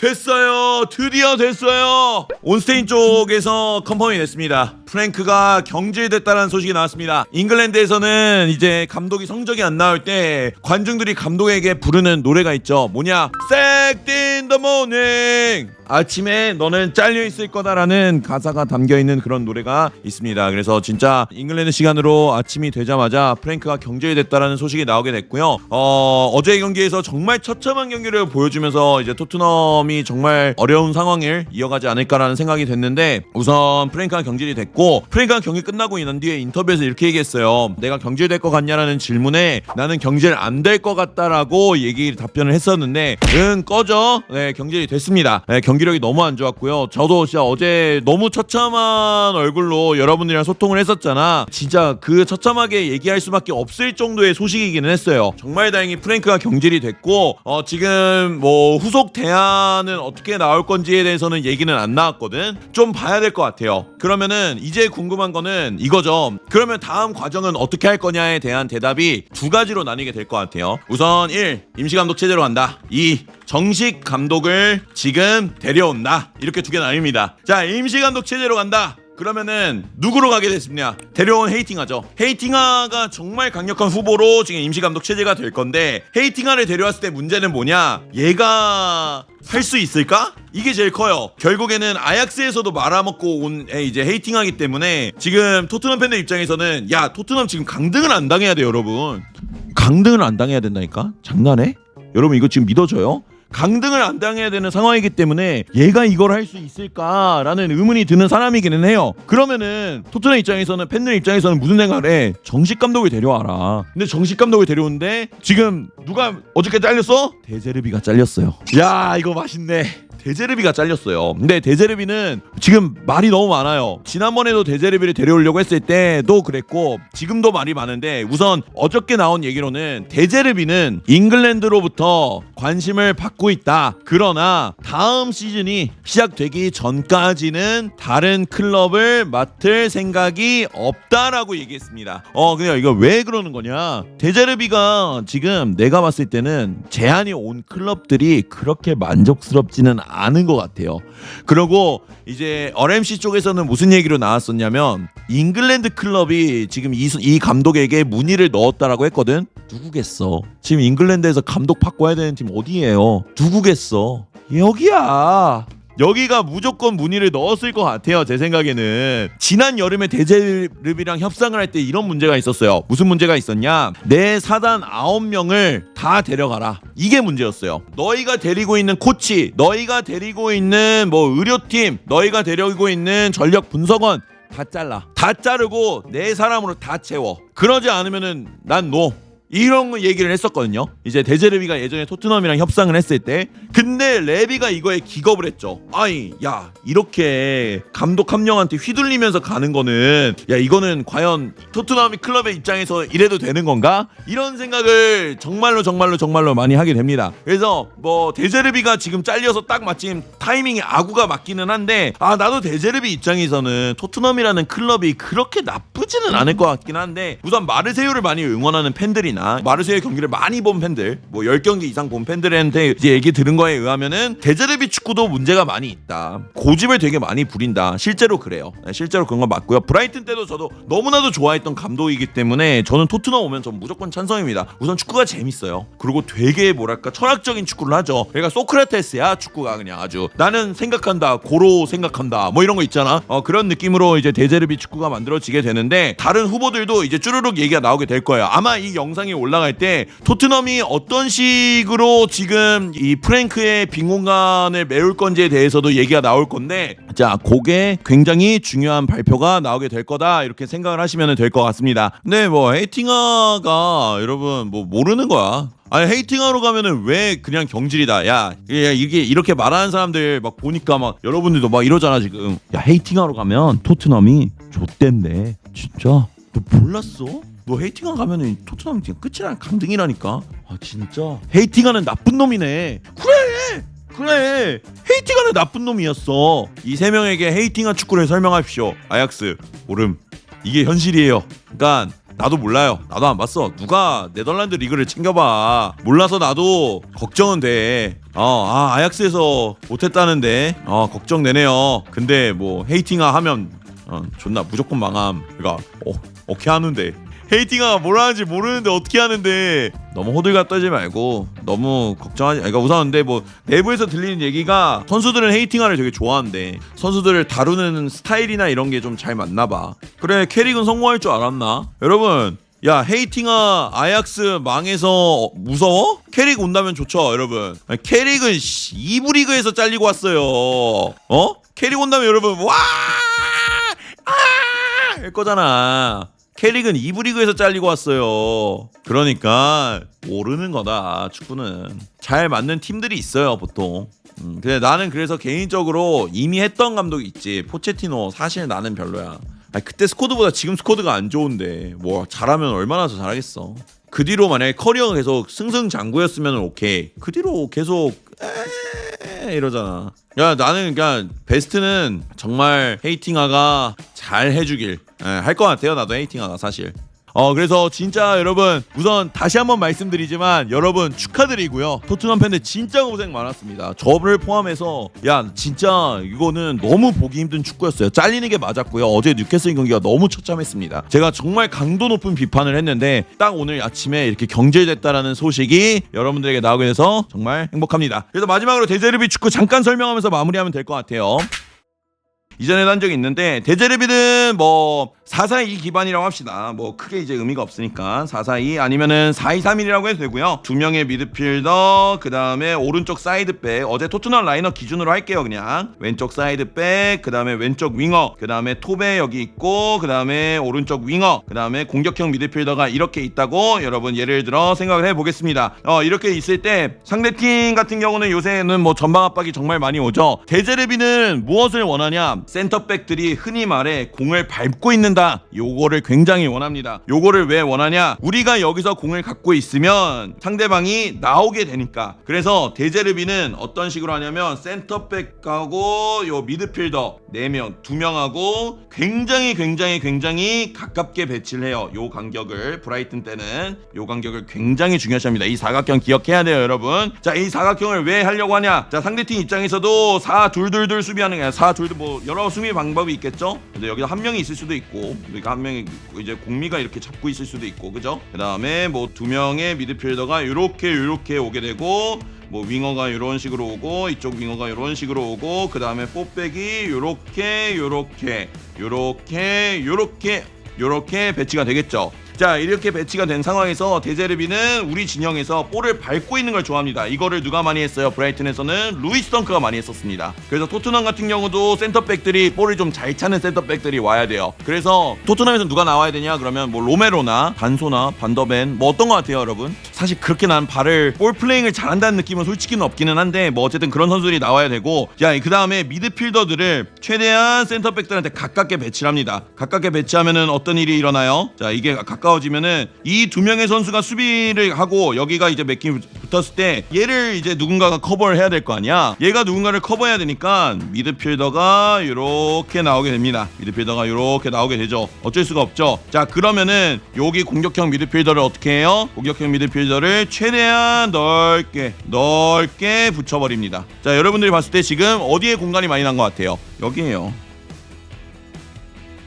됐어요. 드디어 됐어요. 온스테인 쪽에서 컨펌이 됐습니다. 프랭크가 경질됐다는 소식이 나왔습니다. 잉글랜드에서는 이제 감독이 성적이 안 나올 때 관중들이 감독에게 부르는 노래가 있죠. 뭐냐? Sacked in the morning. 아침에 너는 잘려 있을 거다라는 가사가 담겨 있는 그런 노래가 있습니다. 그래서 진짜 잉글랜드 시간으로 아침이 되자마자 프랭크가 경질됐다라는 소식이 나오게 됐고요. 어제의 경기에서 정말 처참한 경기를 보여주면서 이제 토트넘이 정말 어려운 상황을 이어가지 않을까라는 생각이 됐는데, 우선 프랭크가 경질이 됐고, 프랭크가 경기 끝나고 난 뒤에 인터뷰에서 이렇게 얘기했어요. 내가 경질될 것 같냐라는 질문에 나는 경질 안 될 것 같다라고 답변을 했었는데, 응 꺼져. 네, 경질이 됐습니다. 네, 경기력이 너무 안 좋았고요. 저도 진짜 어제 너무 처참한 얼굴로 여러분들이랑 소통을 했었잖아. 진짜 그 처참하게 얘기할 수밖에 없을 정도의 소식이기는 했어요. 정말 다행히 프랭크가 경질이 됐고, 지금 뭐 후속 대안은 어떻게 나올 건지에 대해서는 얘기는 안 나왔거든. 좀 봐야 될 것 같아요. 그러면은 이제 궁금한 거는 이거죠. 그러면 다음 과정은 어떻게 할 거냐에 대한 대답이 두 가지로 나뉘게 될 것 같아요. 우선 1. 임시감독 체제로 간다. 2. 정식 감독을 지금 데려온다. 이렇게 두 개 나뉩니다. 자, 임시감독 체제로 간다. 그러면은 누구로 가게 됐습니다. 데려온 헤이팅하죠. 헤이팅하가 정말 강력한 후보로 지금 임시감독 체제가 될 건데, 헤이팅하를 데려왔을 때 문제는 뭐냐? 얘가 할 수 있을까? 이게 제일 커요. 결국에는 아약스에서도 말아먹고 온 이제 헤이팅하기 때문에 지금 토트넘 팬들 입장에서는 야, 토트넘 지금 강등을 안 당해야 돼요, 여러분. 강등을 안 당해야 된다니까? 장난해? 여러분 이거 지금 믿어져요? 강등을 안 당해야 되는 상황이기 때문에 얘가 이걸 할 수 있을까라는 의문이 드는 사람이기는 해요. 그러면은 토트넘 입장에서는, 팬들 입장에서는 무슨 생각을 해? 정식 감독을 데려와라. 근데 정식 감독을 데려오는데 지금 누가 어저께 잘렸어? 데제르비가 잘렸어요. 야, 이거 맛있네. 데제르비가 잘렸어요. 근데 데제르비는 지금 말이 너무 많아요. 지난번에도 데제르비를 데려오려고 했을 때도 그랬고 지금도 말이 많은데, 우선 어저께 나온 얘기로는 데제르비는 잉글랜드로부터 관심을 받고 있다. 그러나 다음 시즌이 시작되기 전까지는 다른 클럽을 맡을 생각이 없다라고 얘기했습니다. 그냥 이거 왜 그러는 거냐? 데제르비가 지금 내가 봤을 때는 제안이 온 클럽들이 그렇게 만족스럽지는 않은 것 같아요. 그리고 이제 RMC 쪽에서는 무슨 얘기로 나왔었냐면, 잉글랜드 클럽이 지금 이 감독에게 문의를 넣었다라고 했거든. 누구겠어? 지금 잉글랜드에서 감독 바꿔야 되는 팀 어디예요? 누구겠어? 여기야. 여기가 무조건 문의를 넣었을 것 같아요. 제 생각에는 지난 여름에 데제르비랑 협상을 할 때 이런 문제가 있었어요. 무슨 문제가 있었냐? 내 사단 9명을 다 데려가라. 이게 문제였어요. 너희가 데리고 있는 코치, 너희가 데리고 있는 뭐 의료팀, 너희가 데리고 있는 전력 분석원 다 잘라. 다 자르고 내 사람으로 다 채워. 그러지 않으면은 난 노. 이런 얘기를 했었거든요. 이제 데제르비가 예전에 토트넘이랑 협상을 했을 때. 근데 레비가 이거에 기겁을 했죠. 아니, 야, 이렇게 감독 한 명한테 휘둘리면서 가는 거는, 야, 이거는 과연 토트넘이 클럽의 입장에서 이래도 되는 건가? 이런 생각을 정말로 많이 하게 됩니다. 그래서 뭐 데제르비가 지금 잘려서 딱 마침 타이밍이 아구가 맞기는 한데, 나도 데제르비 입장에서는 토트넘이라는 클럽이 그렇게 나쁘지는 않을 것 같긴 한데, 우선 마르세유를 많이 응원하는 팬들이나 마르세유 경기를 많이 본 팬들, 뭐 10경기 이상 본 팬들한테 이제 얘기 들은 거에 의하면은 데제르비 축구도 문제가 많이 있다. 고집을 되게 많이 부린다. 실제로 그래요. 실제로 그런 거 맞고요. 브라이튼 때도 저도 너무나도 좋아했던 감독이기 때문에 저는 토트넘 오면 전 무조건 찬성입니다. 우선 축구가 재밌어요. 그리고 되게 뭐랄까 철학적인 축구를 하죠. 그러니까 소크라테스야 축구가. 그냥 아주 나는 생각한다, 고로 생각한다, 뭐 이런 거 있잖아. 그런 느낌으로 이제 데제르비 축구가 만들어지게 되는데, 다른 후보들도 이제 쭈르륵 얘기가 나오게 될 거예요. 아마 이 영상이 올라갈 때 토트넘이 어떤 식으로 지금 이 프랭크의 빈 공간을 메울 건지에 대해서도 얘기가 나올 건데, 자, 그게 굉장히 중요한 발표가 나오게 될 거다, 이렇게 생각을 하시면 될 것 같습니다. 근데 뭐 헤이팅하가 여러분 뭐 모르는 거야. 아니, 헤이팅하러 가면은 왜 그냥 경질이다. 야, 이게 이렇게 말하는 사람들 막 보니까 막 여러분들도 막 이러잖아 지금. 야, 헤이팅하러 가면 토트넘이 좆댄데. 진짜 너 몰랐어? 너 헤이팅하러 가면은 토트넘이 그냥 끝이라, 강등이라니까. 진짜 헤이팅하는 나쁜 놈이네. 그래 헤이팅하는 나쁜 놈이었어. 이 세 명에게 헤이팅한 축구를 설명하십시오. 아약스 오름. 이게 현실이에요. 그러니까 나도 몰라요. 나도 안 봤어. 누가 네덜란드 리그를 챙겨봐. 몰라서 나도 걱정은 돼. 아약스에서 못했다는데 걱정되네요. 근데 뭐 헤이팅아 하면 존나 무조건 망함. 그러니까 어떻게 하는데 헤이팅아 뭘 하는지 모르는데 어떻게 하는데 너무 호들갑 떨지 말고 너무 걱정하지. 그러니까 우선 근데 뭐 내부에서 들리는 얘기가 선수들은 헤이팅아를 되게 좋아한대. 선수들을 다루는 스타일이나 이런 게 좀 잘 맞나 봐. 그래 캐릭은 성공할 줄 알았나? 여러분 야 헤이팅아 아약스 망해서 무서워? 캐릭 온다면 좋죠 여러분. 캐릭은 2부 리그에서 잘리고 왔어요. 캐릭 온다면 여러분 할 거잖아. 캐릭은 2부 리그에서 잘리고 왔어요. 그러니까 모르는 거다. 축구는 잘 맞는 팀들이 있어요 보통. 근데 나는 그래서 개인적으로 이미 했던 감독이 있지. 포체티노 사실 나는 별로야. 그때 스쿼드보다 지금 스쿼드가 안 좋은데 뭐 잘하면 얼마나 더 잘하겠어. 그 뒤로 만약에 커리어가 계속 승승장구였으면 오케이. 그 뒤로 계속 이러잖아. 야 나는 그냥 베스트는 정말 헤이팅아가 잘 해주길 할 것 같아요. 나도 헤이팅아가 사실. 그래서 진짜 여러분 우선 다시 한번 말씀드리지만 여러분 축하드리고요. 토트넘 팬들 진짜 고생 많았습니다. 저를 포함해서 야 진짜 이거는 너무 보기 힘든 축구였어요. 잘리는 게 맞았고요. 어제 뉴캐슬 경기가 너무 처참했습니다. 제가 정말 강도 높은 비판을 했는데 딱 오늘 아침에 이렇게 경질됐다라는 소식이 여러분들에게 나오게 돼서 정말 행복합니다. 그래서 마지막으로 데제르비 축구 잠깐 설명하면서 마무리하면 될 것 같아요. 이전에도 한 적이 있는데 데제르비는 뭐 4-4-2 기반이라고 합시다. 뭐 크게 이제 의미가 없으니까 4-4-2 아니면은 4-2-3-1이라고 해도 되고요. 2명의 미드필더 그 다음에 오른쪽 사이드백 어제 토트넘 라인업 기준으로 할게요. 그냥 왼쪽 사이드백 그 다음에 왼쪽 윙어 그 다음에 톱에 여기 있고 그 다음에 오른쪽 윙어 그 다음에 공격형 미드필더가 이렇게 있다고 여러분 예를 들어 생각을 해보겠습니다. 이렇게 있을 때 상대팀 같은 경우는 요새는 뭐 전방 압박이 정말 많이 오죠. 데제르비는 무엇을 원하냐? 센터백들이 흔히 말해 공을 밟고 있는다. 요거를 굉장히 원합니다. 요거를 왜 원하냐? 우리가 여기서 공을 갖고 있으면 상대방이 나오게 되니까. 그래서 데제르비는 어떤 식으로 하냐면 센터백하고 요 미드필더 4명, 2명하고 굉장히 가깝게 배치를 해요. 요 간격을 브라이튼 때는 요 간격을 굉장히 중요시합니다. 이 사각형 기억해야 돼요, 여러분. 자, 이 사각형을 왜 하려고 하냐? 자, 상대팀 입장에서도 4-2-2 수비하는 게 아니라 4-2-2 뭐 여러 수비 방법이 있겠죠. 근데 여기서 한 명이 있을 수도 있고, 그러니까 한 명이 이제 공미가 이렇게 잡고 있을 수도 있고, 그죠? 그 다음에 뭐 2명의 미드필더가 요렇게 오게 되고, 뭐 윙어가 이런 식으로 오고 이쪽 윙어가 이런 식으로 오고 그 다음에 포백이 요렇게 배치가 되겠죠. 자, 이렇게 배치가 된 상황에서 데제르비는 우리 진영에서 볼을 밟고 있는 걸 좋아합니다. 이거를 누가 많이 했어요? 브라이튼에서는 루이스 덩크가 많이 했었습니다. 그래서 토트넘 같은 경우도 센터백들이 볼을 좀 잘 차는 센터백들이 와야 돼요. 그래서 토트넘에서 누가 나와야 되냐? 그러면 뭐 로메로나 단소나 반더벤 뭐 어떤 것 같아요, 여러분? 사실 그렇게 난 볼 플레잉을 잘한다는 느낌은 솔직히는 없기는 한데 뭐 어쨌든 그런 선수들이 나와야 되고, 자, 그 다음에 미드필더들을 최대한 센터백들한테 가깝게 배치를 합니다. 가깝게 배치하면은 어떤 일이 일어나요? 자, 이게 가까워지면은 이 2명의 선수가 수비를 하고 여기가 이제 맥힘 붙었을 때 얘를 이제 누군가가 커버를 해야 될 거 아니야. 얘가 누군가를 커버해야 되니까 미드필더가 이렇게 나오게 됩니다. 미드필더가 이렇게 나오게 되죠. 어쩔 수가 없죠. 자, 그러면은 여기 공격형 미드필더를 어떻게 해요? 공격형 미드필더를 최대한 넓게 붙여버립니다. 자, 여러분들이 봤을 때 지금 어디에 공간이 많이 난 것 같아요? 여기에요.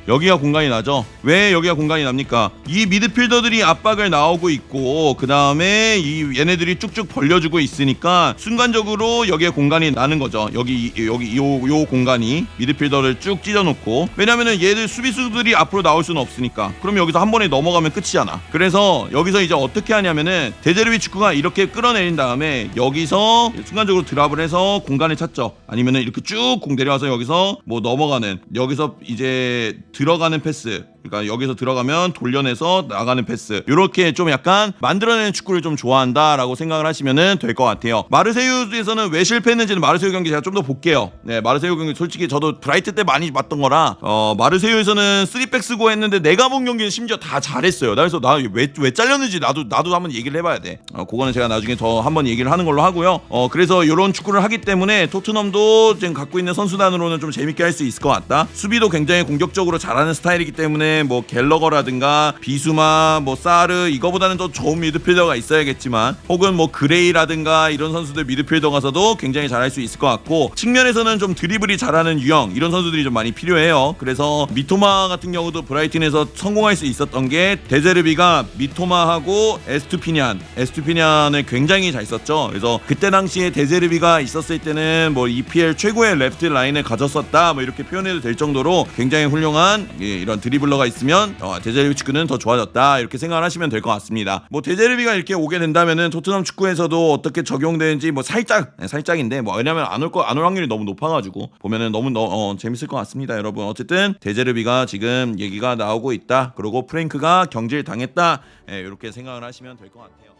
여기가 공간이 나죠. 왜 여기가 공간이 납니까? 이 미드필더들이 압박을 나오고 있고 그 다음에 이 얘네들이 쭉쭉 벌려주고 있으니까 순간적으로 여기에 공간이 나는 거죠. 여기 요 공간이 미드필더를 쭉 찢어놓고, 왜냐면은 얘들 수비수들이 앞으로 나올 수는 없으니까. 그럼 여기서 한 번에 넘어가면 끝이잖아. 그래서 여기서 이제 어떻게 하냐면은 데제르비 축구가 이렇게 끌어내린 다음에 여기서 순간적으로 드랍을 해서 공간을 찾죠. 아니면은 이렇게 쭉 공 내려와서 여기서 뭐 넘어가는, 여기서 이제 들어가는 패스, 그러니까 여기서 들어가면 돌려내서 나가는 패스, 이렇게 좀 약간 만들어내는 축구를 좀 좋아한다라고 생각을 하시면 될 것 같아요. 마르세유에서는 왜 실패했는지는 마르세유 경기 제가 좀 더 볼게요. 네, 마르세유 경기 솔직히 저도 브라이트 때 많이 봤던 거라 마르세유에서는 3백 쓰고 했는데 내가 본 경기는 심지어 다 잘했어요. 그래서 나 왜 잘렸는지 나도 한번 얘기를 해봐야 돼. 그거는 제가 나중에 더 한번 얘기를 하는 걸로 하고요. 그래서 이런 축구를 하기 때문에 토트넘도 지금 갖고 있는 선수단으로는 좀 재밌게 할 수 있을 것 같다. 수비도 굉장히 공격적으로 잘하는 스타일이기 때문에 때는 뭐 갤러거라든가 비수마, 뭐 사르 이거보다는 더 좋은 미드필더가 있어야겠지만 혹은 뭐 그레이라든가 이런 선수들 미드필더 가서도 굉장히 잘할 수 있을 것 같고 측면에서는 좀 드리블이 잘하는 유형 이런 선수들이 좀 많이 필요해요. 그래서 미토마 같은 경우도 브라이튼에서 성공할 수 있었던 게 데제르비가 미토마하고 에스투피니안을 굉장히 잘 썼죠. 그래서 그때 당시에 데제르비가 있었을 때는 뭐 EPL 최고의 레프트 라인을 가졌었다 뭐 이렇게 표현해도 될 정도로 굉장히 훌륭한 이런 드리블러가 있으면 데제르비 축구는 더 좋아졌다 이렇게 생각을 하시면 될 것 같습니다. 뭐 데제르비가 이렇게 오게 된다면은 토트넘 축구에서도 어떻게 적용되는지 뭐 살짝인데 뭐 왜냐면 안 올 확률이 너무 높아가지고 보면은 너무 재밌을 것 같습니다. 여러분 어쨌든 데제르비가 지금 얘기가 나오고 있다. 그리고 프랭크가 경질 당했다. 이렇게 생각을 하시면 될 것 같아요.